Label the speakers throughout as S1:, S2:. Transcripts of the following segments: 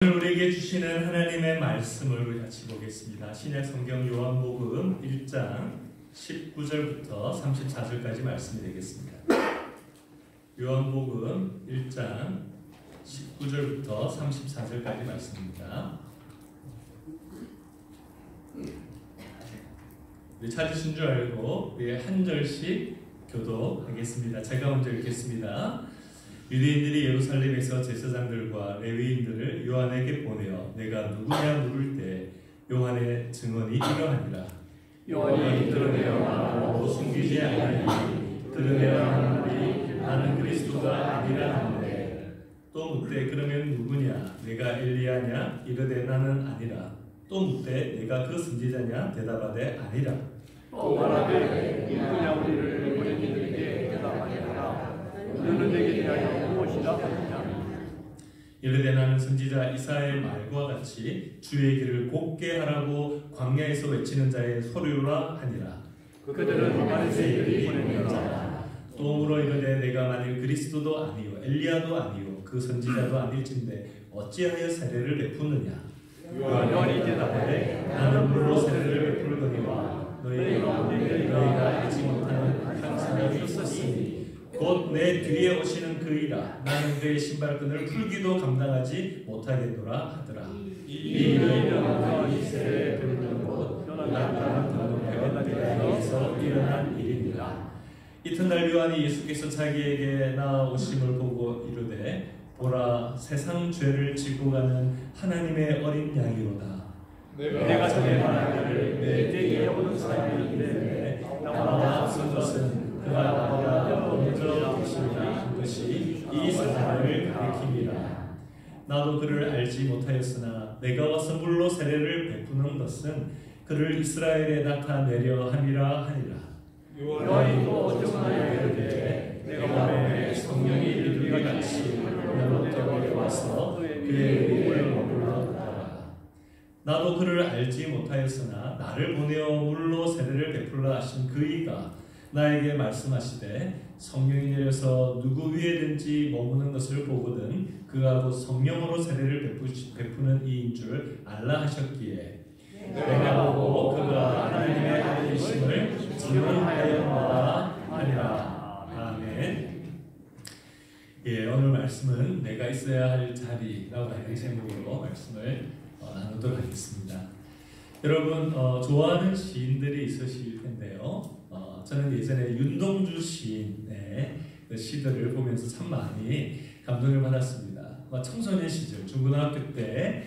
S1: 오늘 우리에게 주시는 하나님의 말씀을 같이 보겠습니다. 신약 성경 요한복음 1장 19절부터 34절까지 말씀이 되겠습니다. 요한복음 1장 19절부터 34절까지 말씀입니다. 찾으신 줄 알고 우리 한 절씩 교독하겠습니다. 제가 먼저 읽겠습니다. 유대인들이 예루살렘에서 제사장들과 레위인들을 요한에게 보내어 내가 누구냐 물을 때 요한의 증언이 이러하니라. 요한이 드러내어 말하고 숨기지 아니하니 드러내어 하는 나는 그리스도가 아니라 하는데 또 묻되 그러면 누구냐 내가 엘리야냐 이르되 나는 아니라 또 묻되 내가 그 선지자냐 대답하되 아니라
S2: 또 말하되 누구냐 우리를 보낸 이들에게 대답하니라 너는 내게 대하여 무엇이라 하느냐
S1: 이르되 나는 선지자 이사야의 말과 같이 주의 길을 곱게 하라고 광야에서 외치는 자의 소리라 하니라.
S2: 그들은 바리새인들이 보낸 자라.
S1: 또 물어 이르되 내가 만일 그리스도도 아니요 엘리야도 아니요 그 선지자도 아닐진데 어찌하여 세례를 베푸느냐.
S2: 요한이 대답하되
S1: 나는 물로 세례를 베풀거니와 너희가 알지 못하는 한 사람이 있었으니 곧 내 뒤에 오시는 그이라. 나는 그의 신발끈을 풀기도 감당하지 못하겠노라 하더라. 이 너희는 세례 베푸는 곳 요단강에서 일어난 일입니다. 이튿날 요한이 예수께서 자기에게 나오심을 보고 이르되 보라 세상 죄를 지고 가는 하나님의 어린 양이로다. 내가 전에 말하기를 내 뒤에 오는 사람이 있는데 나보다 앞선 것은 그가 나보다 먼저 계시니라 한 것이 이 사람을 가리킴이라. 나도 그를 알지 못하였으나 내가 와서 물로 세례를 베푸는 것은 그를 이스라엘에 나타내려 함이라 하니라. 요한이 또 어쩌나 이르되 내가 몸에 성령이 이르기 같이 너로부터 와서 그의 몸을 머물렀더라. 나도 그를 알지 못하였으나 나를 보내어 물로 세례를 베풀라 하신 그이가 나에게 말씀하시되 성령이 내려서 누구 위에든지 머무는 것을 보거든 그가 곧 성령으로 세례를 베푸는 이인 줄 알라 하셨기에 내가 보고 그가 하나님의 아들이심을 증언하였노라 하니라. 아멘. 예, 오늘 말씀은 내가 있어야 할 자리라고 하는 제목으로 말씀을 나누도록 하겠습니다. 여러분 좋아하는 시인들이 있으실 텐데요. 저는 예전에 윤동주 시인의 그 시들을 보면서 참 많이 감동을 받았습니다. 청소년 시절 중고등학교 때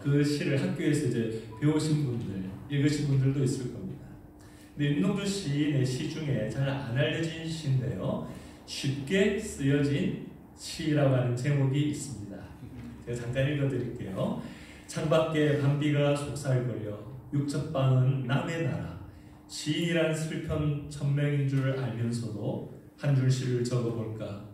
S1: 그 시를 학교에서 이제 배우신 분들, 읽으신 분들도 있을 겁니다. 근데 윤동주 시인의 시 중에 잘 안 알려진 시인데요. 쉽게 쓰여진 시라고 하는 제목이 있습니다. 제가 잠깐 읽어드릴게요. 창밖에 밤비가 속살거려 육첩방은 남의 나라. 시인이란 슬픈 천명인 줄 알면서도 한 줄 시를 적어볼까.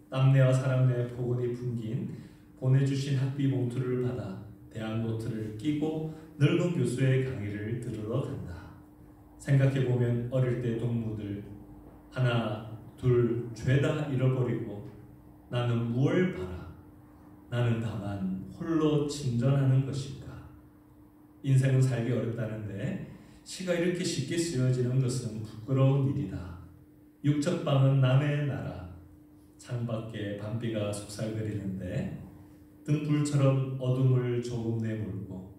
S1: 땀내와 사랑내 포근이 풍긴 보내주신 학비 봉투를 받아 대학 노트를 끼고 늙은 교수의 강의를 들으러 간다. 생각해보면 어릴 때 동무들 하나 둘 죄다 잃어버리고 나는 무얼 바라. 나는 다만 홀로 침전하는 것인가. 인생은 살기 어렵다는데 시가 이렇게 쉽게 쓰여지는 것은 부끄러운 일이다. 육첩방은 남의 나라. 창밖에 밤비가 속살거리는데 등불처럼 어둠을 조금 내몰고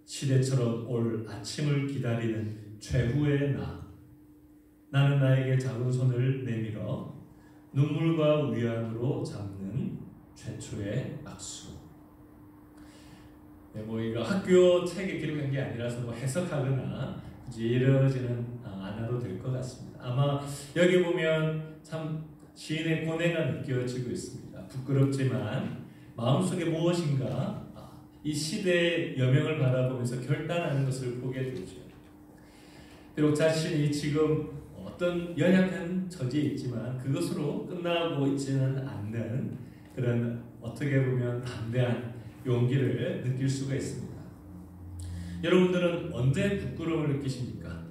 S1: 시대처럼 올 아침을 기다리는 최후의 나. 나는 나에게 작은 손을 내밀어 눈물과 위안으로 잡는 최초의 악수. 네, 이거 학교 책에 기록한 게 아니라서 해석하거나 굳이 이러지는 않아도 될 것 같습니다. 아마 여기 보면 참 시인의 고뇌가 느껴지고 있습니다. 부끄럽지만 마음속에 무엇인가 이 시대의 여명을 바라보면서 결단하는 것을 보게 되죠. 비록 자신이 지금 어떤 연약한 처지에 있지만 그것으로 끝나고 있지는 않는 그런 어떻게 보면 담대한 용기를 느낄 수가 있습니다. 여러분들은 언제 부끄러움을 느끼십니까?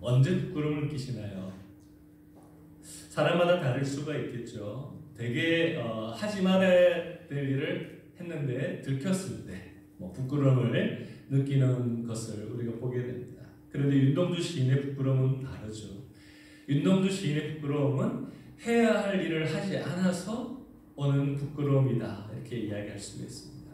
S1: 언제 부끄러움을 느끼시나요? 사람마다 다를 수가 있겠죠. 되게 하지 말아야 될 일을 했는데 들켰을 때 부끄러움을 느끼는 것을 우리가 보게 됩니다. 그런데 윤동주 시인의 부끄러움은 다르죠. 윤동주 시인의 부끄러움은 해야 할 일을 하지 않아서 오는 부끄러움이다, 이렇게 이야기할 수가 있습니다.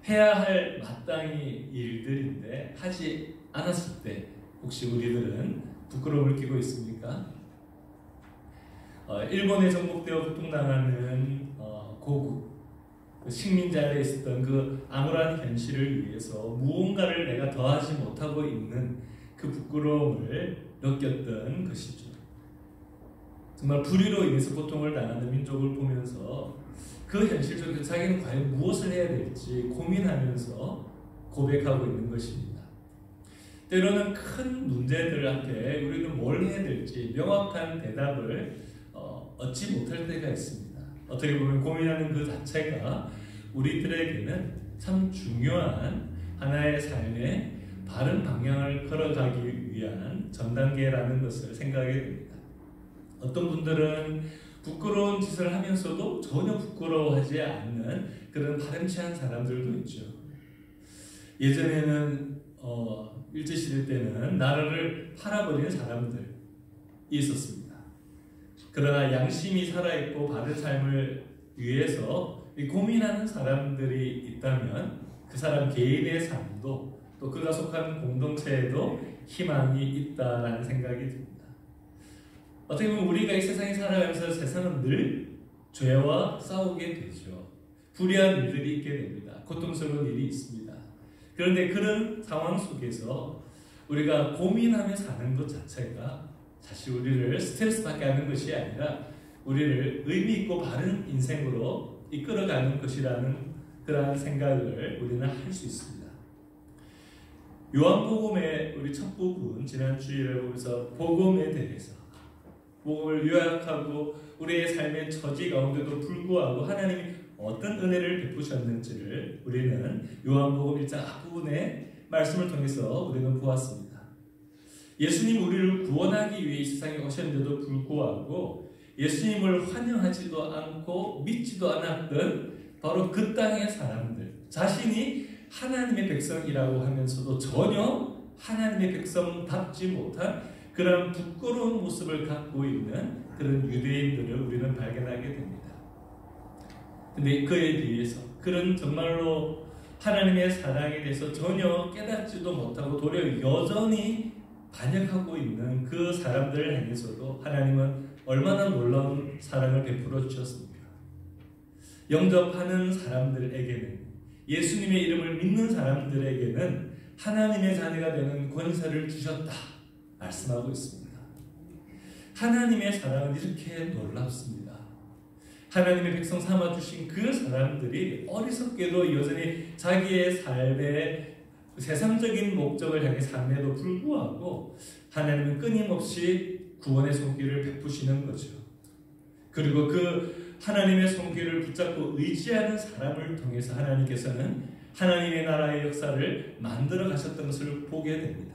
S1: 해야 할 마땅히 일들인데 하지 않았을 때 혹시 우리들은 부끄러움을 느끼고 있습니까? 일본에 정복되어 북동당하는 고국 식민자에 있었던 그 암울한 현실을 위해서 무언가를 내가 더하지 못하고 있는 그 부끄러움을 느꼈던 것이죠. 정말 불의로 인해서 고통을 당하는 민족을 보면서 그 현실 속에서 자기는 과연 무엇을 해야 될지 고민하면서 고백하고 있는 것입니다. 때로는 큰 문제들 앞에 우리는 뭘 해야 될지 명확한 대답을 얻지 못할 때가 있습니다. 어떻게 보면 고민하는 그 자체가 우리들에게는 참 중요한 하나의 삶의 바른 방향을 걸어가기 위한 전 단계라는 것을 생각하게 됩니다. 어떤 분들은 부끄러운 짓을 하면서도 전혀 부끄러워하지 않는 그런 파렴치한 사람들도 있죠. 예전에는 일제시대 때는 나라를 팔아버리는 사람들이 있었습니다. 그러나 양심이 살아있고 바른 삶을 위해서 고민하는 사람들이 있다면 그 사람 개인의 삶도 또 그가 속한 공동체에도 희망이 있다라는 생각이 듭니다. 어떻게 보면 우리가 이 세상에 살아가면서 세상은 늘 죄와 싸우게 되죠. 불의한 일들이 있게 됩니다. 고통스러운 일이 있습니다. 그런데 그런 상황 속에서 우리가 고민하며 사는 것 자체가 사실 우리를 스트레스 받게 하는 것이 아니라 우리를 의미 있고 바른 인생으로 이끌어가는 것이라는 그러한 생각을 우리는 할 수 있습니다. 요한복음의 우리 첫 부분 지난 주일에 보면서 복음에 대해서 복음을 요약하고 우리의 삶의 처지 가운데도 불구하고 하나님이 어떤 은혜를 베푸셨는지를 우리는 요한복음 1장 앞부분의 말씀을 통해서 우리는 보았습니다. 예수님 우리를 구원하기 위해 이 세상에 오셨는데도 불구하고 예수님을 환영하지도 않고 믿지도 않았던 바로 그 땅의 사람들, 자신이 하나님의 백성이라고 하면서도 전혀 하나님의 백성답지 못한 그런 부끄러운 모습을 갖고 있는 그런 유대인들을 우리는 발견하게 됩니다. 근데 그에 비해서 그런 정말로 하나님의 사랑에 대해서 전혀 깨닫지도 못하고 도리어 여전히 반역하고 있는 그 사람들을 향해서도 하나님은 얼마나 놀라운 사랑을 베풀어 주셨습니까? 영접하는 사람들에게는, 예수님의 이름을 믿는 사람들에게는 하나님의 자녀가 되는 권세를 주셨다 말씀하고 있습니다. 하나님의 사랑은 이렇게 놀랍습니다. 하나님의 백성 삼아주신 그 사람들이 어리석게도 여전히 자기의 삶의 세상적인 목적을 향해 삶에도 불구하고 하나님은 끊임없이 구원의 손길을 베푸시는 거죠. 그리고 그 하나님의 손길을 붙잡고 의지하는 사람을 통해서 하나님께서는 하나님의 나라의 역사를 만들어 가셨던 것을 보게 됩니다.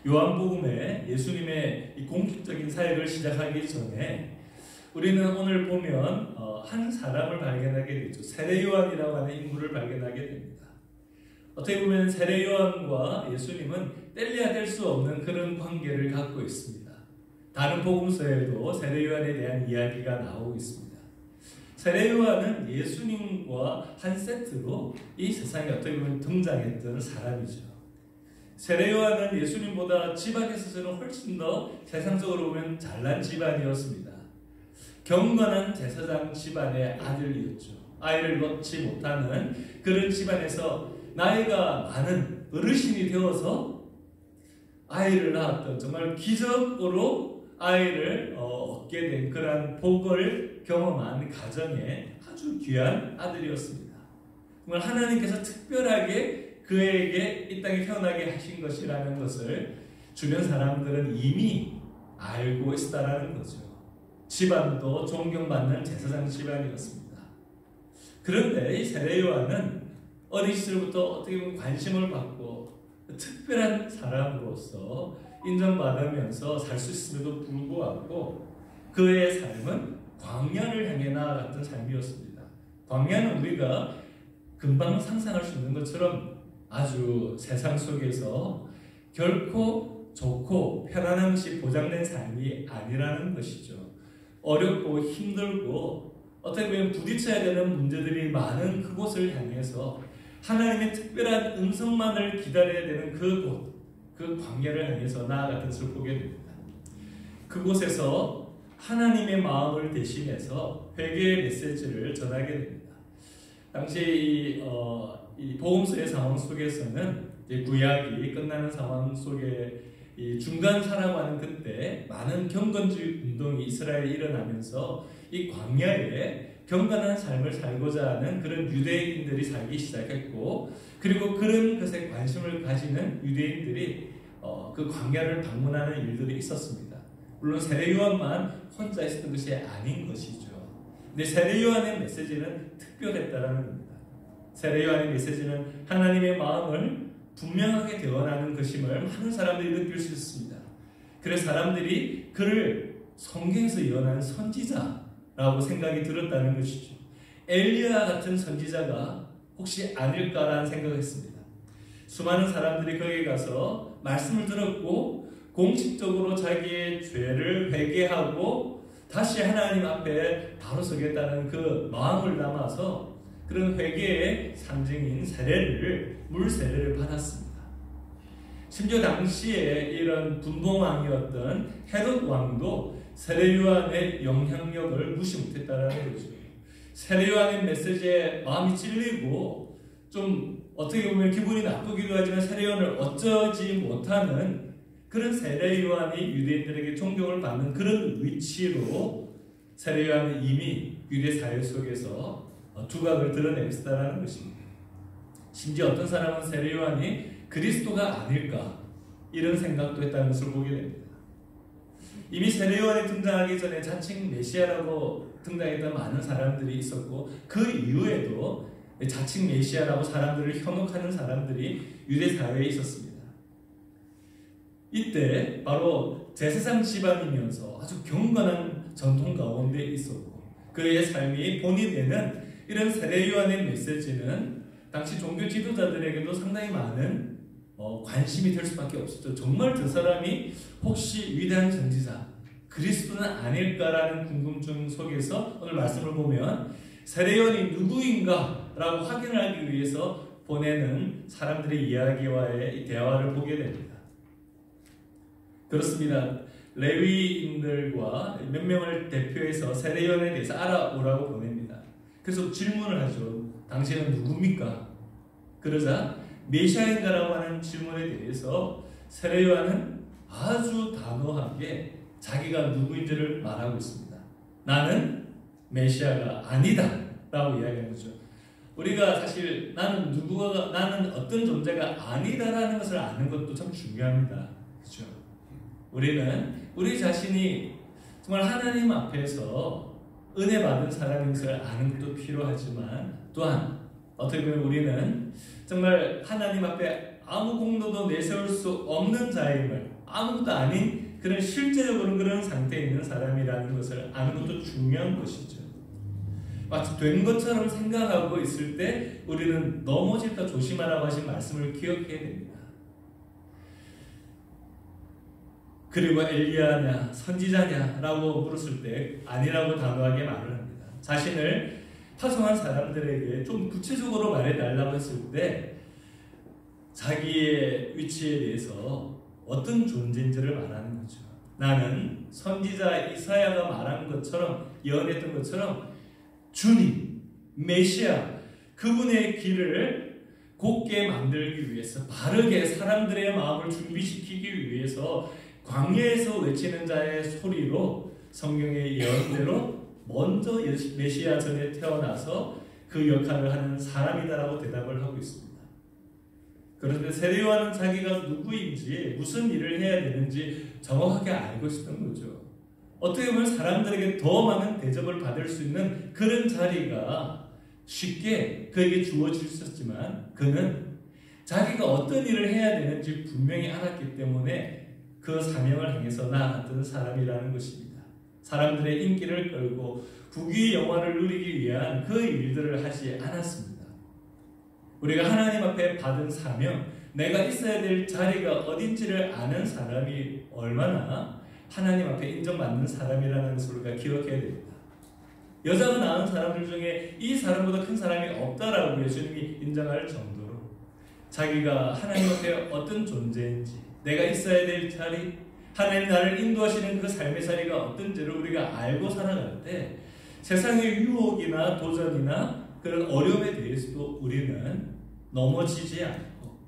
S1: 요한복음에 예수님의 이 공식적인 사역을 시작하기 전에 우리는 오늘 보면 한 사람을 발견하게 되죠. 세례 요한이라고 하는 인물을 발견하게 됩니다. 어떻게 보면 세례 요한과 예수님은 뗄래야 뗄 수 없는 그런 관계를 갖고 있습니다. 다른 복음서에도 세례 요한에 대한 이야기가 나오고 있습니다. 세례 요한은 예수님과 한 세트로 이 세상에 어떻게 보면 등장했던 사람이죠. 세례 요한은 예수님보다 집안에 있어서는 훨씬 더 세상적으로 보면 잘난 집안이었습니다. 경건한 제사장 집안의 아들이었죠. 아이를 낳지 못하는 그런 집안에서 나이가 많은 어르신이 되어서 아이를 낳았던 정말 기적으로 아이를 얻게 된 그러한 복을 경험한 가정의 아주 귀한 아들이었습니다. 정말 하나님께서 특별하게 그에게 이 땅에 태어나게 하신 것이라는 것을 주변 사람들은 이미 알고 있었다는 거죠. 집안도 존경받는 제사장 집안이었습니다. 그런데 이 세례 요한은 어린 시절부터 어떻게 보면 관심을 받고 특별한 사람으로서 인정받으면서 살 수 있음에도 불구하고 그의 삶은 광야를 향해 나아갔던 삶이었습니다. 광야는 우리가 금방 상상할 수 있는 것처럼 아주 세상 속에서 결코 좋고 편안한 것이 보장된 삶이 아니라는 것이죠. 어렵고 힘들고 어떻게 보면 부딪혀야 되는 문제들이 많은 그곳을 향해서 하나님의 특별한 음성만을 기다려야 되는 그곳, 그 광야를 향해서 나아갔던 것을 보게 됩니다. 그곳에서 하나님의 마음을 대신해서 회개의 메시지를 전하게 됩니다. 당시 이 복음서의 상황 속에서는 구약이 끝나는 상황 속에 이 중간사라고 하는 그때 많은 경건주의 운동이 이스라엘에 일어나면서 이 광야에 경건한 삶을 살고자 하는 그런 유대인들이 살기 시작했고, 그리고 그런 것에 관심을 가지는 유대인들이 그 광야를 방문하는 일들이 있었습니다. 물론 세례요한만 혼자 있었던 것이 아닌 것이죠. 근데 세례요한의 메시지는 특별했다라는 겁니다. 세례요한의 메시지는 하나님의 마음을 분명하게 드러나는 것임을 많은 사람들이 느낄 수 있습니다. 그래서 사람들이 그를 성경에서 예언한 선지자라고 생각이 들었다는 것이죠. 엘리야 같은 선지자가 혹시 아닐까라는 생각을 했습니다. 수많은 사람들이 거기에 가서 말씀을 들었고 공식적으로 자기의 죄를 회개하고 다시 하나님 앞에 바로 서겠다는 그 마음을 담아서 그런 회개의 상징인 세례를, 물 세례를 받았습니다. 심지어 당시에 이런 분봉왕이었던 헤롯 왕도 세례요한의 영향력을 무시 못했다는 거죠. 세례요한의 메시지에 마음이 찔리고 좀 어떻게 보면 기분이 나쁘기도 하지만 세례요한을 어쩌지 못하는 그런 세례요한이 유대인들에게 존경을 받는 그런 위치로 세례요한은 이미 유대 사회 속에서 두각을 드러내고 있다는 것입니다. 심지어 어떤 사람은 세례요한이 그리스도가 아닐까 이런 생각도 했다는 것을 보게 됩니다. 이미 세례요한이 등장하기 전에 자칭 메시아라고 등장했던 많은 사람들이 있었고, 그 이후에도 자칭 메시아라고 사람들을 현혹하는 사람들이 유대 사회에 있었습니다. 이때 바로 제사장 집안이면서 아주 경건한 전통 가운데 있었고, 그의 삶이 본인에는 이런 세례요한의 메시지는 당시 종교 지도자들에게도 상당히 많은 관심이 될 수밖에 없었죠. 정말 저 사람이 혹시 위대한 선지자 그리스도는 아닐까라는 궁금증 속에서 오늘 말씀을 보면 세례요한이 누구인가 라고 확인하기 위해서 보내는 사람들의 이야기와의 대화를 보게 됩니다. 그렇습니다. 레위인들과 몇 명을 대표해서 세례요한에 대해서 알아오라고 보냅니다. 그래서 질문을 하죠. 당신은 누굽니까? 그러자 메시아인가라고 하는 질문에 대해서 세례요한은 아주 단호하게 자기가 누구인지를 말하고 있습니다. 나는 메시아가 아니다 라고 이야기하는 거죠. 우리가 사실 나는 어떤 존재가 아니다라는 것을 아는 것도 참 중요합니다. 그렇죠? 우리는 우리 자신이 정말 하나님 앞에서 은혜 받은 사람인 것을 아는 것도 필요하지만, 또한 어떻게 보면 우리는 정말 하나님 앞에 아무 공로도 내세울 수 없는 자임을, 아무것도 아닌 그런 실제적으로 그런 상태에 있는 사람이라는 것을 아는 것도 중요한 것이죠. 마치 된 것처럼 생각하고 있을 때 우리는 넘어질까 조심하라고 하신 말씀을 기억해야 됩니다. 그리고 엘리야냐 선지자냐 라고 물었을 때 아니라고 단호하게 말을 합니다. 자신을 파송한 사람들에게 좀 구체적으로 말해달라고 했을 때 자기의 위치에 대해서 어떤 존재인지를 말하는 거죠. 나는 선지자 이사야가 말한 것처럼, 예언했던 것처럼 주님, 메시아, 그분의 길을 곧게 만들기 위해서, 바르게 사람들의 마음을 준비시키기 위해서 광야에서 외치는 자의 소리로 성경의 예언대로 먼저 메시아 전에 태어나서 그 역할을 하는 사람이다라고 대답을 하고 있습니다. 그런데 세례요한은 자기가 누구인지 무슨 일을 해야 되는지 정확하게 알고 있었던 거죠. 어떻게 보면 사람들에게 더 많은 대접을 받을 수 있는 그런 자리가 쉽게 그에게 주어질 수 있었지만, 그는 자기가 어떤 일을 해야 되는지 분명히 알았기 때문에 그 사명을 향해서 나아갔던 사람이라는 것입니다. 사람들의 인기를 끌고 국위 영화를 누리기 위한 그 일들을 하지 않았습니다. 우리가 하나님 앞에 받은 사명, 내가 있어야 될 자리가 어딘지를 아는 사람이 얼마나 하나님 앞에 인정받는 사람이라는 것을 우리가 기억해야 됩니다. 여자가 낳은 사람들 중에 이 사람보다 큰 사람이 없다라고 예수님이 인정할 정도로 자기가 하나님 앞에 어떤 존재인지, 내가 있어야 될 자리, 하나님 나를 인도하시는 그 삶의 자리가 어떤지를 우리가 알고 살아갈 때 세상의 유혹이나 도전이나 그런 어려움에 대해서도 우리는 넘어지지 않고,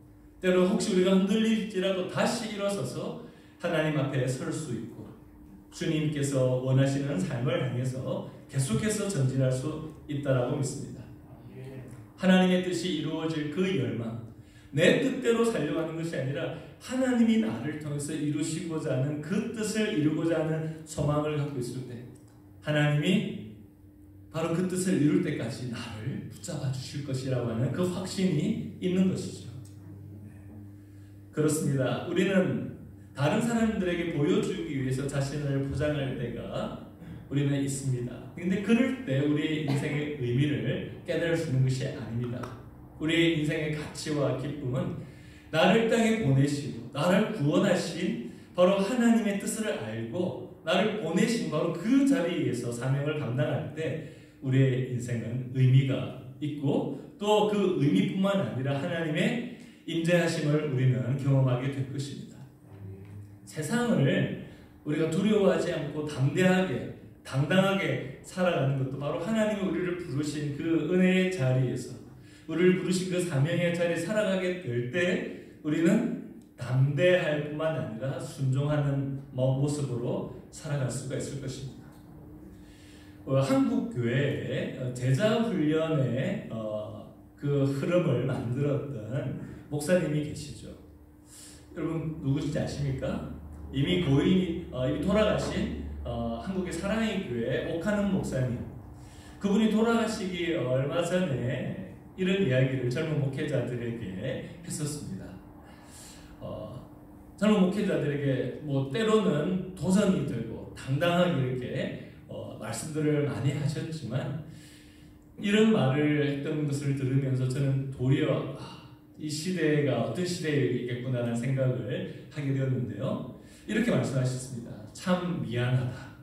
S1: 때로 혹시 우리가 흔들릴지라도 다시 일어서서 하나님 앞에 설 수 있고, 주님께서 원하시는 삶을 향해서 계속해서 전진할 수 있다라고 믿습니다. 하나님의 뜻이 이루어질 그 열망, 내 뜻대로 살려고 하는 것이 아니라 하나님이 나를 통해서 이루시고자 하는 그 뜻을 이루고자 하는 소망을 갖고 있을 때 하나님이 바로 그 뜻을 이룰 때까지 나를 붙잡아 주실 것이라고 하는 그 확신이 있는 것이죠. 그렇습니다. 우리는 다른 사람들에게 보여주기 위해서 자신을 포장할 때가 우리는 있습니다. 근데 그럴 때 우리의 인생의 의미를 깨달을 수 있는 것이 아닙니다. 우리의 인생의 가치와 기쁨은 나를 땅에 보내시고 나를 구원하신 바로 하나님의 뜻을 알고 나를 보내신 바로 그 자리에서 사명을 감당할 때 우리의 인생은 의미가 있고, 또 그 의미뿐만 아니라 하나님의 임재하심을 우리는 경험하게 될 것입니다. 세상을 우리가 두려워하지 않고 담대하게 당당하게 살아가는 것도 바로 하나님이 우리를 부르신 그 은혜의 자리에서, 우리를 부르신 그 사명의 자리에 살아가게 될 때 우리는 담대할 뿐만 아니라 순종하는 모습으로 살아갈 수가 있을 것입니다. 한국 교회의 제자 훈련의 그 흐름을 만들었던 목사님이 계시죠. 여러분 누구신지 아십니까? 이미 돌아가신 한국의 사랑의 교회 옥하는 목사님. 그분이 돌아가시기 얼마 전에 이런 이야기를 젊은 목회자들에게 했었습니다. 젊은 목회자들에게 때로는 도전이 들고 당당하게 이렇게 말씀들을 많이 하셨지만, 이런 말을 했던 것을 들으면서 저는 도리어 이 시대가 어떤 시대이겠구나라는 생각을 하게 되었는데요. 이렇게 말씀하셨습니다. 참 미안하다.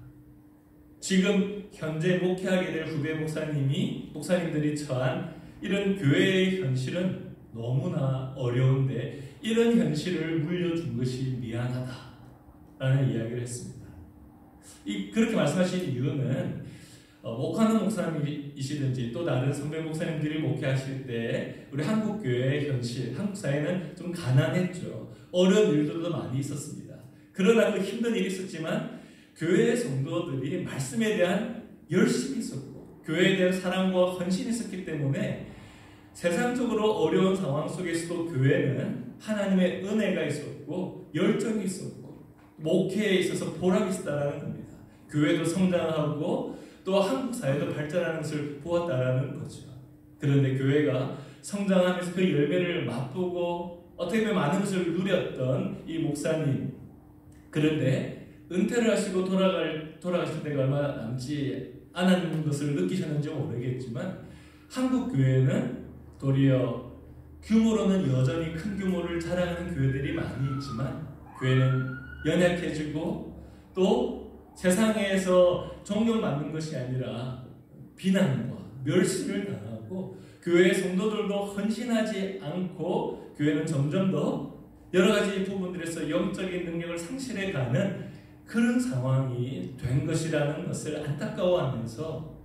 S1: 지금 현재 목회하게 될 후배 목사님들이 처한 이런 교회의 현실은 너무나 어려운데 이런 현실을 물려준 것이 미안하다 라는 이야기를 했습니다. 그렇게 말씀하신 이유는 목하는 목사님이시든지 또 다른 선배 목사님들이 목회하실 때 우리 한국 교회의 현실, 한국 사회는 좀 가난했죠. 어려운 일들도 많이 있었습니다. 그러나 그 힘든 일이 있었지만 교회의 성도들이 말씀에 대한 열심이 있었고 교회에 대한 사랑과 헌신이 있었기 때문에 세상적으로 어려운 상황 속에서도 교회는 하나님의 은혜가 있었고 열정이 있었고 목회에 있어서 보람이 있었다는 겁니다. 교회도 성장하고 또 한국 사회도 발전하는 것을 보았다는 거죠. 그런데 교회가 성장하면서 그 열매를 맛보고 어떻게 보면 많은 것을 누렸던 이 목사님, 그런데 은퇴를 하시고 돌아가실 때가 얼마 남지 않은 것을 느끼셨는지 모르겠지만 한국 교회는 도리어 규모로는 여전히 큰 규모를 자랑하는 교회들이 많이 있지만 교회는 연약해지고 또 세상에서 존경받는 것이 아니라 비난과 멸시를 당하고 교회의 성도들도 헌신하지 않고 교회는 점점 더 여러 가지 부분들에서 영적인 능력을 상실해가는 그런 상황이 된 것이라는 것을 안타까워하면서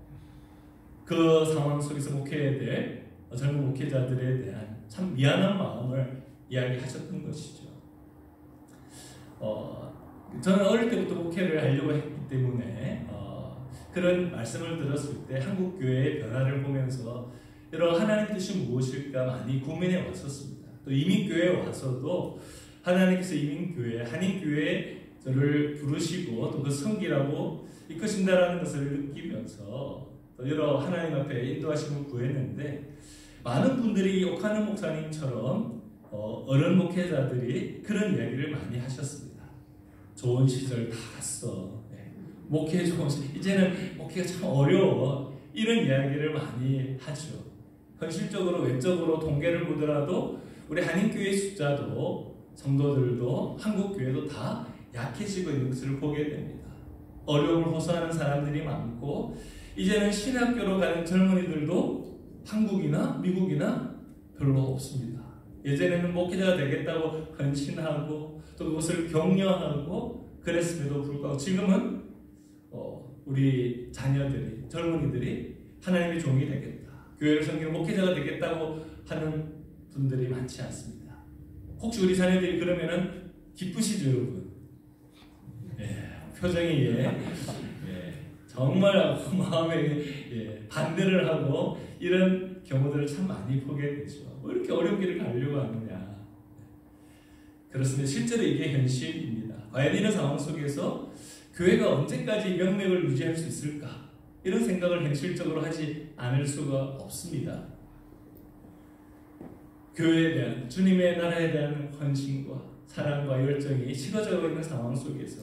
S1: 그 상황 속에서 목회해야 될 젊은 목회자들에 대한 참 미안한 마음을 이야기하셨던 것이죠. 저는 어릴 때부터 목회를 하려고 했기 때문에 그런 말씀을 들었을 때 한국 교회의 변화를 보면서 여러 하나님 뜻이 무엇일까 많이 고민해 왔었습니다. 또 이민교회에 와서도 하나님께서 이민교회, 한인교회에 저를 부르시고 또 그 성기라고 이끄신다라는 것을 느끼면서 또 여러 하나님 앞에 인도하심을 구했는데 많은 분들이 옥하는 목사님처럼 어른 목회자들이 그런 이야기를 많이 하셨습니다. 좋은 시절 다 갔어. 목회 좀 이제는 목회가 참 어려워 이런 이야기를 많이 하죠. 현실적으로 외적으로 통계를 보더라도 우리 한인교회 숫자도 성도들도 한국교회도 다 약해지고 있는 것을 보게 됩니다. 어려움을 호소하는 사람들이 많고 이제는 신학교로 가는 젊은이들도 한국이나 미국이나 별로 없습니다. 예전에는 목회자가 되겠다고 헌신하고 또 그것을 격려하고 그랬음에도 불구하고 지금은 우리 자녀들이 젊은이들이 하나님의 종이 되겠다, 교회를 섬기는 목회자가 되겠다고 하는 분들이 많지 않습니다. 혹시 우리 자녀들이 그러면은 기쁘시죠, 여러분? 표정이 정말 마음에 반대를 하고 이런 경우들을 참 많이 보게 되죠. 왜 이렇게 어려운 길을 가려고 하느냐. 그렇습니다. 실제로 이게 현실입니다. 과연 이런 상황 속에서 교회가 언제까지 명맥을 유지할 수 있을까? 이런 생각을 현실적으로 하지 않을 수가 없습니다. 교회에 대한, 주님의 나라에 대한 헌신과 사랑과 열정이 식어져 있는 상황 속에서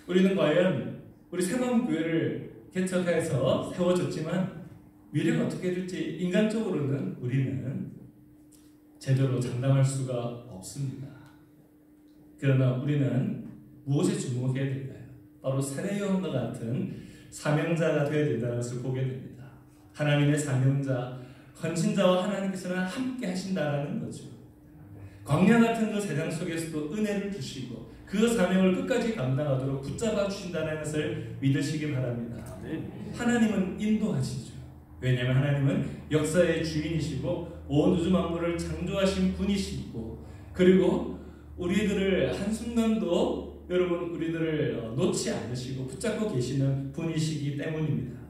S1: 우리는 과연 우리 새마음교회를 개척해서 세워졌지만 미래가 어떻게 될지 인간적으로는 우리는 제대로 장담할 수가 없습니다. 그러나 우리는 무엇에 주목해야 될까요? 바로 세례요한과 같은 사명자가 되어야 된다는 것을 보게 됩니다. 하나님의 사명자, 헌신자와 하나님께서는 함께 하신다는 거죠. 광야 같은 그 세상 속에서도 은혜를 주시고 그 사명을 끝까지 감당하도록 붙잡아 주신다는 것을 믿으시기 바랍니다. 하나님은 인도하시죠. 왜냐하면 하나님은 역사의 주인이시고 온 우주 만물을 창조하신 분이시고 그리고 우리들을 한순간도 여러분 우리들을 놓지 않으시고 붙잡고 계시는 분이시기 때문입니다.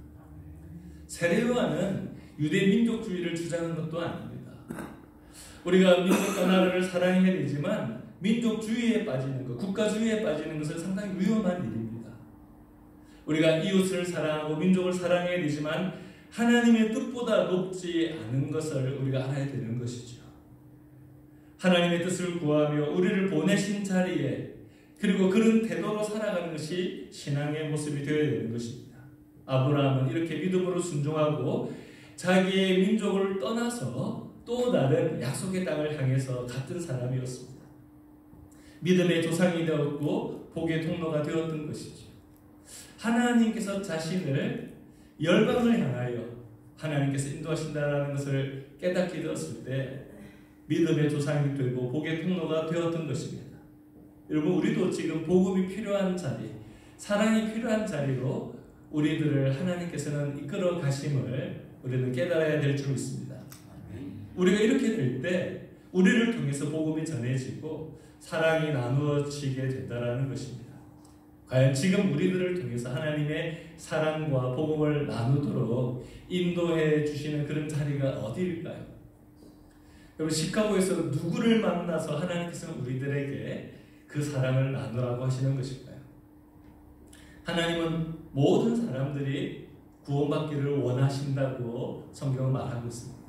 S1: 세례요한은 유대 민족주의를 주장한 것도 아닙니다. 우리가 민족과 나라를 사랑해야 되지만 민족주의에 빠지는 것, 국가주의에 빠지는 것은 상당히 위험한 일입니다. 우리가 이웃을 사랑하고 민족을 사랑해야 되지만 하나님의 뜻보다 높지 않은 것을 우리가 알아야 되는 것이죠. 하나님의 뜻을 구하며 우리를 보내신 자리에 그리고 그런 태도로 살아가는 것이 신앙의 모습이 되어야 되는 것입니다. 아브라함은 이렇게 믿음으로 순종하고 자기의 민족을 떠나서 또 다른 약속의 땅을 향해서 갔던 사람이었습니다. 믿음의 조상이 되었고 복의 통로가 되었던 것이죠. 하나님께서 자신을 열방을 향하여 하나님께서 인도하신다는 것을 깨닫게 되었을 때 믿음의 조상이 되고 복의 통로가 되었던 것입니다. 여러분 우리도 지금 복음이 필요한 자리, 사랑이 필요한 자리로 우리들을 하나님께서는 이끌어 가심을 우리는 깨달아야 될 줄 믿습니다. 우리가 이렇게 될 때 우리를 통해서 복음이 전해지고 사랑이 나누어지게 된다는 것입니다. 과연 지금 우리들을 통해서 하나님의 사랑과 복음을 나누도록 인도해 주시는 그런 자리가 어디일까요? 여러분 시카고에서 누구를 만나서 하나님께서는 우리들에게 그 사랑을 나누라고 하시는 것일까요? 하나님은 모든 사람들이 구원받기를 원하신다고 성경은 말하고 있습니다.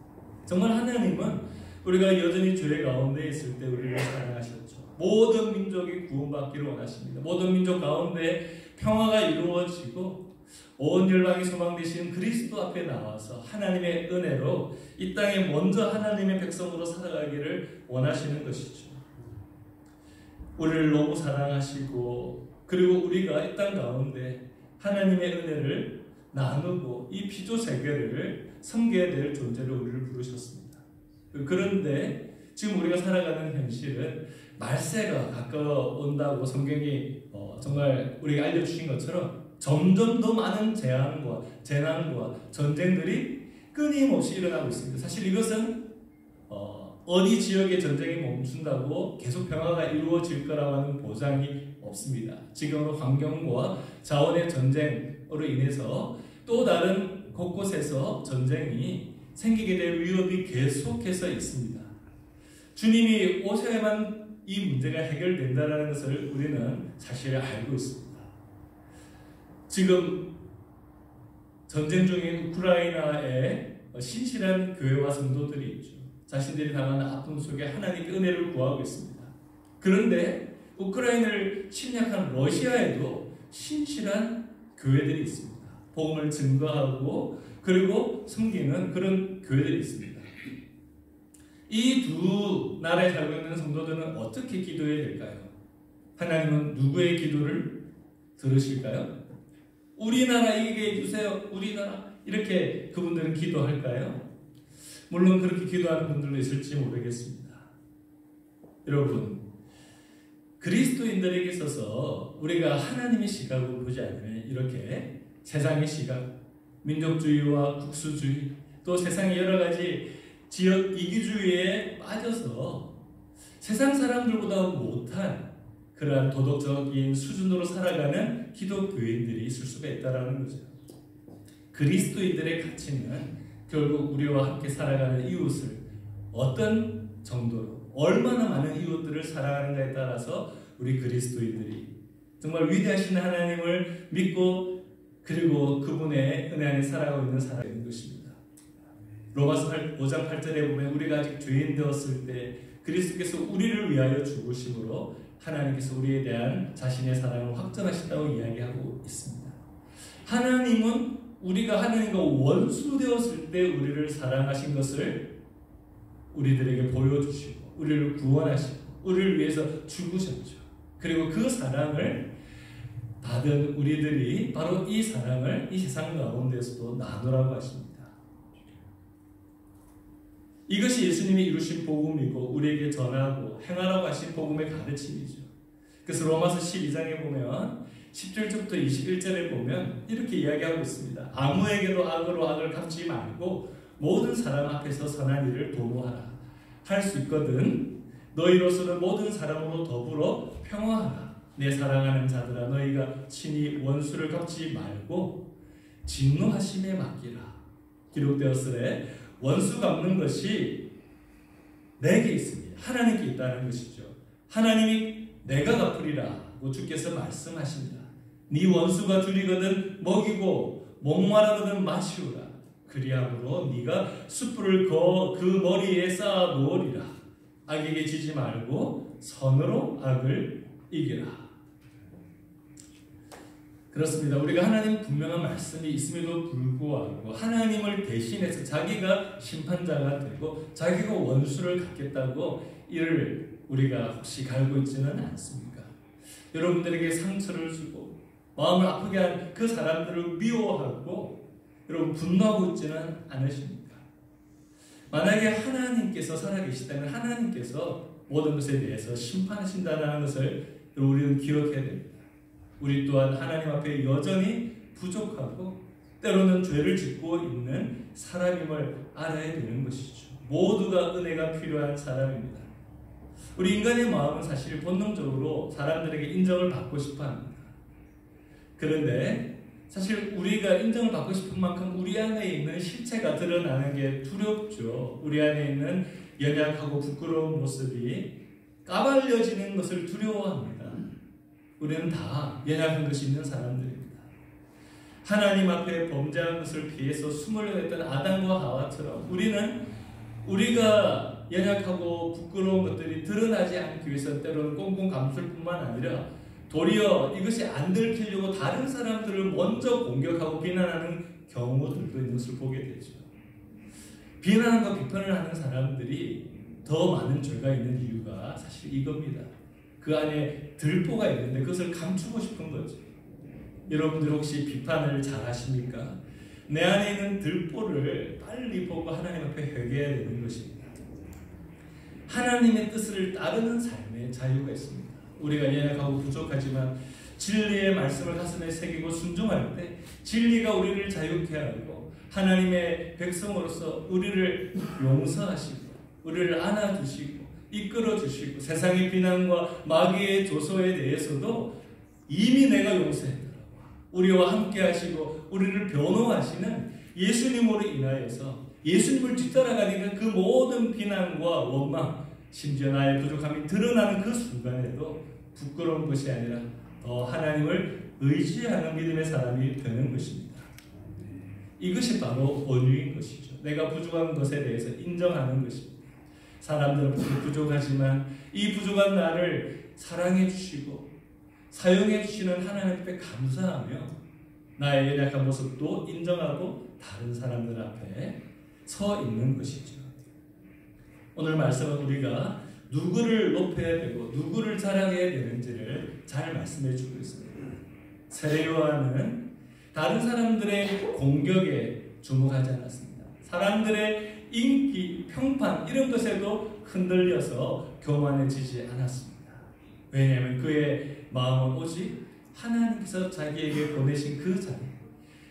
S1: 정말 하나님은 우리가 여전히 죄 가운데 있을 때 우리를 사랑하셨죠. 모든 민족이 구원받기를 원하십니다. 모든 민족 가운데 평화가 이루어지고 온 열방이 소망되신 그리스도 앞에 나와서 하나님의 은혜로 이 땅에 먼저 하나님의 백성으로 살아가기를 원하시는 것이죠. 우리를 너무 사랑하시고 그리고 우리가 이 땅 가운데 하나님의 은혜를 나누고 이 피조 세계를 섬겨야 될 존재로 우리를 부르셨습니다. 그런데 지금 우리가 살아가는 현실은 말세가 가까워온다고 성경이 정말 우리가 알려주신 것처럼 점점 더 많은 재난과 전쟁들이 끊임없이 일어나고 있습니다. 사실 이것은 어디 지역의 전쟁이 멈춘다고 계속 평화가 이루어질 거라고 하는 보장이 없습니다. 지금은 환경과 자원의 전쟁으로 인해서 또 다른 곳곳에서 전쟁이 생기게 될 위협이 계속해서 있습니다. 주님이 오셔야만 이 문제가 해결된다는 것을 우리는 사실 알고 있습니다. 지금 전쟁 중인 우크라이나에 신실한 교회와 성도들이 있죠. 자신들이 당하는 아픔 속에 하나님께 은혜를 구하고 있습니다. 그런데 우크라이나를 침략한 러시아에도 신실한 교회들이 있습니다. 복음을 증거하고 그리고 섬기는 그런 교회들이 있습니다. 이 두 나라에 살고 있는 성도들은 어떻게 기도해야 될까요? 하나님은 누구의 기도를 들으실까요? 우리나라 이기게 해주세요. 우리나라 이렇게 그분들은 기도할까요? 물론 그렇게 기도하는 분들도 있을지 모르겠습니다. 여러분, 그리스도인들에게 있어서 우리가 하나님의 시각으로 보지 않으면 이렇게 세상의 시각, 민족주의와 국수주의, 또 세상의 여러 가지 지역 이기주의에 빠져서 세상 사람들보다 못한 그러한 도덕적인 수준으로 살아가는 기독교인들이 있을 수가 있다는 거죠. 그리스도인들의 가치는 결국 우리와 함께 살아가는 이웃을 어떤 정도로 얼마나 많은 이웃들을 사랑하는가에 따라서 우리 그리스도인들이 정말 위대하신 하나님을 믿고 그리고 그분의 은혜 안에 살아가고 있는 사람인 것입니다. 로마서 5장 8절에 보면 우리가 아직 죄인 되었을 때 그리스도께서 우리를 위하여 죽으심으로 하나님께서 우리에 대한 자신의 사랑을 확정하신다고 이야기하고 있습니다. 하나님은 우리가 하나님과 원수 되었을 때 우리를 사랑하신 것을 우리들에게 보여주시고 우리를 구원하시고 우리를 위해서 죽으셨죠. 그리고 그 사랑을 받은 우리들이 바로 이 사랑을 이 세상 가운데서도 나누라고 하십니다. 이것이 예수님이 이루신 복음이고 우리에게 전하고 행하라고 하신 복음의 가르침이죠. 그래서 로마서 12장에 보면 17절부터 21절에 보면 이렇게 이야기하고 있습니다. 아무에게도 악으로 악을 갚지 말고 모든 사람 앞에서 선한 일을 도모하라. 할 수 있거든 너희로서는 모든 사람으로 더불어 평화하라. 내 사랑하는 자들아 너희가 친히 원수를 갚지 말고 진노하심에 맡기라. 기록되었으되 원수 갚는 것이 내게 있으니 하나님께 있다는 것이죠. 하나님이 내가 갚으리라고 주께서 말씀하십니다. 네 원수가 줄이거든 먹이고 목마르거든 마시우라. 그리함으로 네가 숯불을 그 머리에 쌓아 놓으리라. 악에게 지지 말고 선으로 악을 이기라. 그렇습니다. 우리가 하나님 분명한 말씀이 있음에도 불구하고 하나님을 대신해서 자기가 심판자가 되고 자기가 원수를 갚겠다고 이를 우리가 혹시 갈고 있지는 않습니까? 여러분들에게 상처를 주고 마음을 아프게 한 그 사람들을 미워하고 여러분 분노하고 있지는 않으십니까? 만약에 하나님께서 살아계시다면 하나님께서 모든 것에 대해서 심판하신다는 것을 우리는 기억해야 됩니다. 우리 또한 하나님 앞에 여전히 부족하고 때로는 죄를 짓고 있는 사람임을 알아야 되는 것이죠. 모두가 은혜가 필요한 사람입니다. 우리 인간의 마음은 사실 본능적으로 사람들에게 인정을 받고 싶어 합니다. 그런데 사실 우리가 인정을 받고 싶은 만큼 우리 안에 있는 실체가 드러나는 게 두렵죠. 우리 안에 있는 연약하고 부끄러운 모습이 까발려지는 것을 두려워합니다. 우리는 다 연약한 것이 있는 사람들입니다. 하나님 앞에 범죄한 것을 피해서 숨으려 했던 아담과 하와처럼 우리는 우리가 연약하고 부끄러운 것들이 드러나지 않기 위해서 때로는 꽁꽁 감출 뿐만 아니라 도리어 이것이 안 들키려고 다른 사람들을 먼저 공격하고 비난하는 경우들도 있는 것을 보게 되죠. 비난과 비판을 하는 사람들이 더 많은 죄가 있는 이유가 사실 이겁니다. 그 안에 들보가 있는데 그것을 감추고 싶은 거죠. 여러분들 혹시 비판을 잘 하십니까? 내 안에 있는 들보를 빨리 보고 하나님 앞에 회개해야 되는 것입니다. 하나님의 뜻을 따르는 삶의 자유가 있습니다. 우리가 연약하고 부족하지만 진리의 말씀을 가슴에 새기고 순종할 때 진리가 우리를 자유케 하고 하나님의 백성으로서 우리를 용서하시고 우리를 안아주시고 이끌어주시고 세상의 비난과 마귀의 조소에 대해서도 이미 내가 용서했더라고. 우리와 함께 하시고 우리를 변호하시는 예수님으로 인하여서 예수님을 뒤따라가니까 그 모든 비난과 원망 심지어 나의 부족함이 드러나는 그 순간에도 부끄러운 것이 아니라 더 하나님을 의지하는 믿음의 사람이 되는 것입니다. 이것이 바로 온유인 것이죠. 내가 부족한 것에 대해서 인정하는 것입니다. 사람들은 부족하지만 이 부족한 나를 사랑해 주시고 사용해 주시는 하나님 앞에 감사하며 나의 연약한 모습도 인정하고 다른 사람들 앞에 서 있는 것이죠. 오늘 말씀은 우리가 누구를 높여야 되고 누구를 자랑해야 되는지를 잘 말씀해 주고 있습니다. 세례 요한은 다른 사람들의 공격에 주목하지 않았습니다. 사람들의 인기, 평판 이런 것에도 흔들려서 교만해지지 않았습니다. 왜냐하면 그의 마음은 오직 하나님께서 자기에게 보내신 그 자리,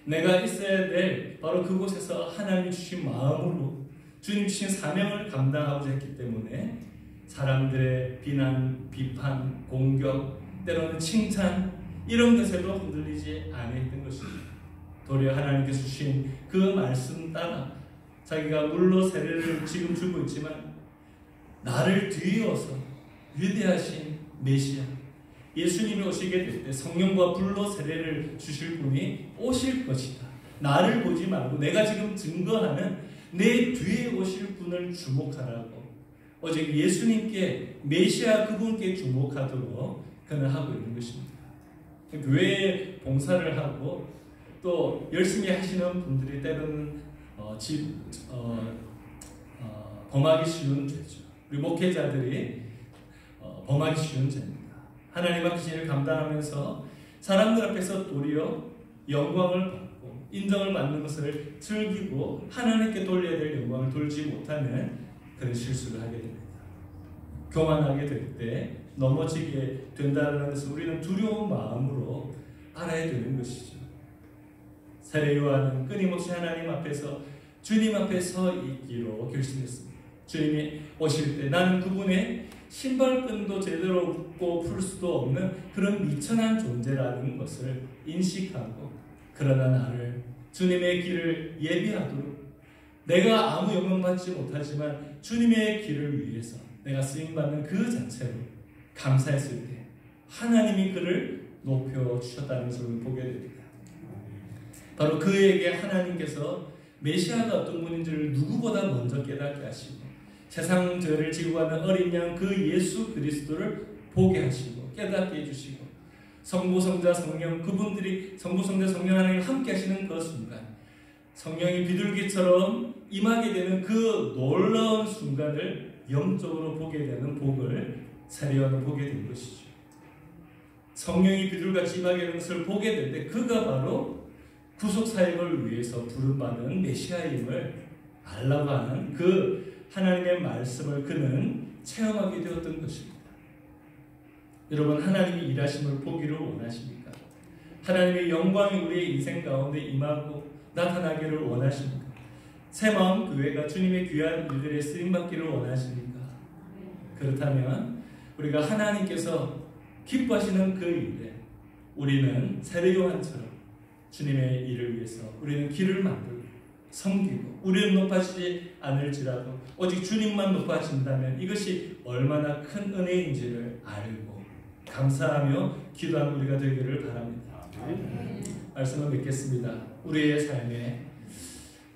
S1: 내가 있어야 될 바로 그곳에서 하나님 주신 마음으로 주님 주신 사명을 감당하고자 했기 때문에 사람들의 비난, 비판, 공격, 때로는 칭찬 이런 것에도 흔들리지 않았던 것입니다. 도리어 하나님께서 주신 그 말씀 따라 자기가 물로 세례를 지금 주고 있지만 나를 뒤이어서 위대하신 메시아 예수님이 오시게 될 때 성령과 불로 세례를 주실 분이 오실 것이다. 나를 보지 말고 내가 지금 증거하는 내 뒤에 오실 분을 주목하라고 오직 예수님께 메시아 그분께 주목하도록 그는 하고 있는 것입니다. 교회에 봉사를 하고 또 열심히 하시는 분들이 때로는 범하기 쉬운 죄죠. 우리 목회자들이 범하기 쉬운 죄입니다. 하나님 앞에 일을 감당하면서 사람들 앞에서 도리어 영광을 받고 인정을 받는 것을 즐기고 하나님께 돌려야 될 영광을 돌지 못하는 그런 실수를 하게 됩니다. 교만하게 될 때 넘어지게 된다는 것을 우리는 두려운 마음으로 알아야 되는 것이죠. 세례 요한은 끊임없이 하나님 앞에서 주님 앞에 서 있기로 결심했습니다. 주님이 오실 때 나는 그분의 신발끈도 제대로 묶고 풀 수도 없는 그런 미천한 존재라는 것을 인식하고 그러나 나를 주님의 길을 예비하도록 내가 아무 영광받지 못하지만 주님의 길을 위해서 내가 쓰임받는 그 자체로 감사했을 때 하나님이 그를 높여주셨다는 것을 보게 됩니다. 바로 그에게 하나님께서 메시아가 어떤 분인지를 누구보다 먼저 깨닫게 하시고 세상 죄를 지고 가는 어린 양 그 예수 그리스도를 보게 하시고 깨닫게 해주시고 성부성자 성령 그분들이 성부성자 성령 하나님 함께 하시는 그 순간 성령이 비둘기처럼 임하게 되는 그 놀라운 순간을 영적으로 보게 되는 복을 세례 요한은 보게 된 것이죠. 성령이 비둘기같이 임하게 되는 것을 보게 될 때 그가 바로 구속사역을 위해서 부름받은 메시아임을 알라고 하는 그 하나님의 말씀을 그는 체험하게 되었던 것입니다. 여러분 하나님이 일하심을 보기를 원하십니까? 하나님의 영광이 우리의 인생 가운데 임하고 나타나기를 원하십니까? 새마음 교회가 주님의 귀한 일들에 쓰임받기를 원하십니까? 그렇다면 우리가 하나님께서 기뻐하시는 그 일에 우리는 세례 요한처럼 주님의 일을 위해서 우리는 길을 만들고 섬기고 우리는 높아지지 않을지라도 오직 주님만 높아진다면 이것이 얼마나 큰 은혜인지를 알고 감사하며 기도하는 우리가 되기를 바랍니다. 말씀을 맺겠습니다. 우리의 삶에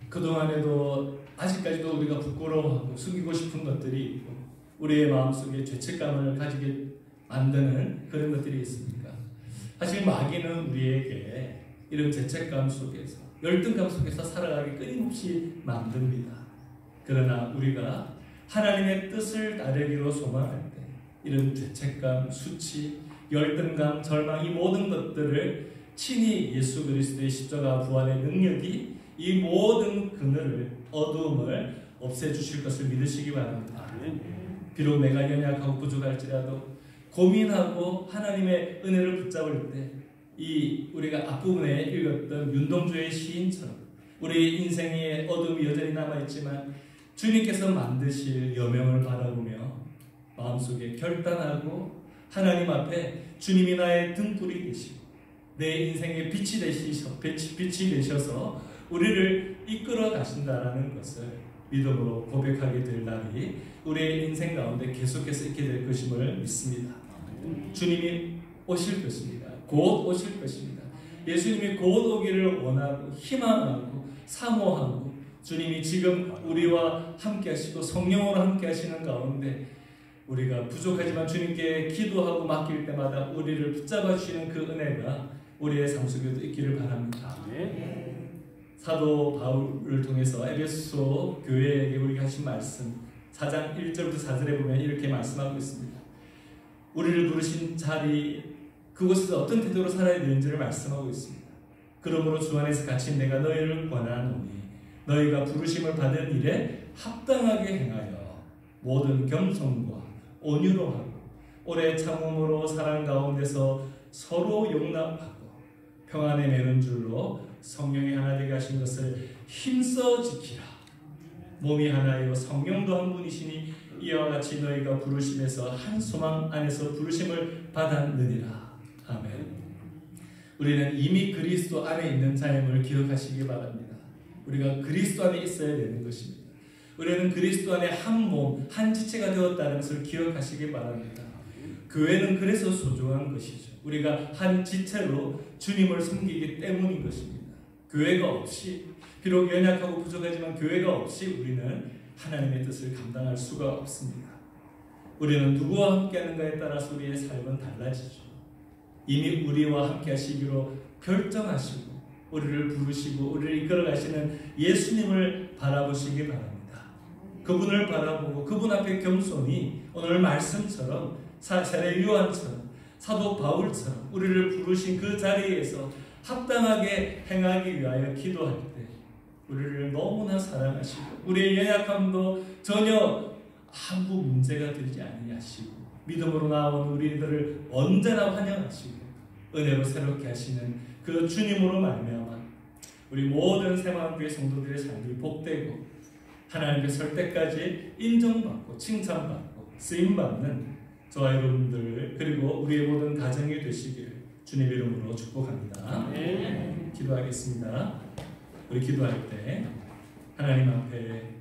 S1: 그동안에도 아직까지도 우리가 부끄러워하고 숨기고 싶은 것들이 있고 우리의 마음속에 죄책감을 가지게 만드는 그런 것들이 있습니까? 사실 마귀는 우리에게 이런 죄책감 속에서 열등감 속에서 살아가기 끊임없이 만듭니다. 그러나 우리가 하나님의 뜻을 따르기로 소망할 때 이런 죄책감, 수치, 열등감, 절망 이 모든 것들을 친히 예수 그리스도의 십자가 부활의 능력이 이 모든 그늘을 어두움을 없애주실 것을 믿으시기 바랍니다. 비록 내가 연약하고 부족할지라도 고민하고 하나님의 은혜를 붙잡을 때 이 우리가 앞부분에 읽었던 윤동주의 시인처럼 우리 인생의 어둠이 여전히 남아있지만 주님께서 만드실 여명을 바라보며 마음속에 결단하고 하나님 앞에 주님이 나의 등불이 되시고 내 인생의 빛이 되셔서 우리를 이끌어 가신다라는 것을 믿음으로 고백하게 될 날이 우리의 인생 가운데 계속해서 있게 될 것임을 믿습니다. 주님이 오실 것입니다. 곧 오실 것입니다. 예수님이 곧 오기를 원하고 희망하고 사모하고 주님이 지금 우리와 함께 하시고 성령으로 함께 하시는 가운데 우리가 부족하지만 주님께 기도하고 맡길 때마다 우리를 붙잡아 주시는 그 은혜가 우리의 삶 속에도 있기를 바랍니다.
S2: 네.
S1: 사도 바울을 통해서 에베소 교회에게 우리가 하신 말씀 4장 1절부터 4절에 보면 이렇게 말씀하고 있습니다. 우리를 부르신 자리 그곳에서 어떤 태도로 살아야 되는지를 말씀하고 있습니다. 그러므로 주 안에서 갇힌 내가 너희를 권하노니 너희가 부르심을 받은 일에 합당하게 행하여 모든 겸손과 온유로 하고 오래 참음으로 사랑 가운데서 서로 용납하고 평안에 매는 줄로 성령이 하나 되게 하신 것을 힘써 지키라. 몸이 하나요 성령도 한 분이시니 이와 같이 너희가 부르심에서 한 소망 안에서 부르심을 받았느니라. 아멘. 우리는 이미 그리스도 안에 있는 자임을 기억하시기 바랍니다. 우리가 그리스도 안에 있어야 되는 것입니다. 우리는 그리스도 안에 한 몸, 한 지체가 되었다는 것을 기억하시기 바랍니다. 교회는 그래서 소중한 것이죠. 우리가 한 지체로 주님을 섬기기 때문인 것입니다. 교회가 없이, 비록 연약하고 부족하지만 교회가 없이 우리는 하나님의 뜻을 감당할 수가 없습니다. 우리는 누구와 함께 하는가에 따라서 우리의 삶은 달라지죠. 이미 우리와 함께 하시기로 결정하시고 우리를 부르시고 우리를 이끌어 가시는 예수님을 바라보시기 바랍니다. 그분을 바라보고 그분 앞에 겸손히 오늘 말씀처럼 세례 요한처럼 사도 바울처럼 우리를 부르신 그 자리에서 합당하게 행하기 위하여 기도할 때 우리를 너무나 사랑하시고 우리의 연약함도 전혀 아무 문제가 되지 아니하시고 믿음으로 나온 우리들을 언제나 환영하시고 은혜로 새롭게 하시는 그 주님으로 말미암아 우리 모든 새마음교회 성도들의 삶이 복되고 하나님께 설 때까지 인정받고 칭찬받고 쓰임받는 저와 여러분들 그리고 우리의 모든 가정이 되시기를 주님 이름으로 축복합니다.
S2: 네.
S1: 기도하겠습니다. 우리 기도할 때 하나님 앞에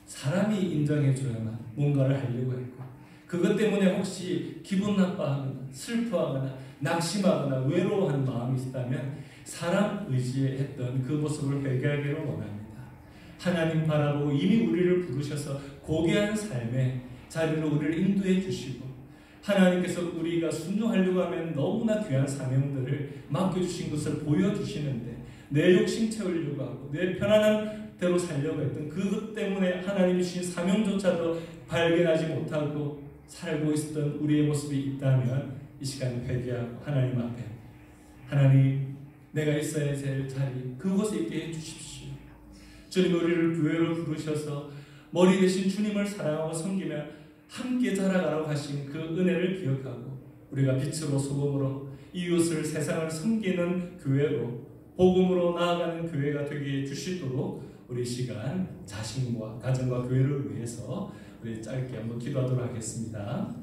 S1: 사람이 인정해줘야만 뭔가를 하려고 했고 그것 때문에 혹시 기분 나빠하거나 슬퍼하거나 낙심하거나 외로워하는 마음이 있다면 사람 의지에 했던 그 모습을 회개하기를 원합니다. 하나님 바라보고 이미 우리를 부르셔서 고귀한 삶의 자리로 우리를 인도해 주시고 하나님께서 우리가 순종하려고 하면 너무나 귀한 사명들을 맡겨주신 것을 보여주시는데 내 욕심 채우려고 하고 내 편안한 대로 살려고 했던 그것 때문에 하나님이 주신 사명조차도 발견하지 못하고 살고 있었던 우리의 모습이 있다면 이 시간에 회개하고 하나님 앞에 하나님 내가 있어야 될 자리 그곳에 있게 해주십시오. 주님 우리를 교회로 부르셔서 머리 대신 주님을 사랑하고 섬기며 함께 자라가라고 하신 그 은혜를 기억하고 우리가 빛으로 소금으로 이웃을 세상을 섬기는 교회로 복음으로 나아가는 교회가 되게 해주시도록 우리 시간 자신과 가정과 교회를 위해서 우리 짧게 한번 기도하도록 하겠습니다.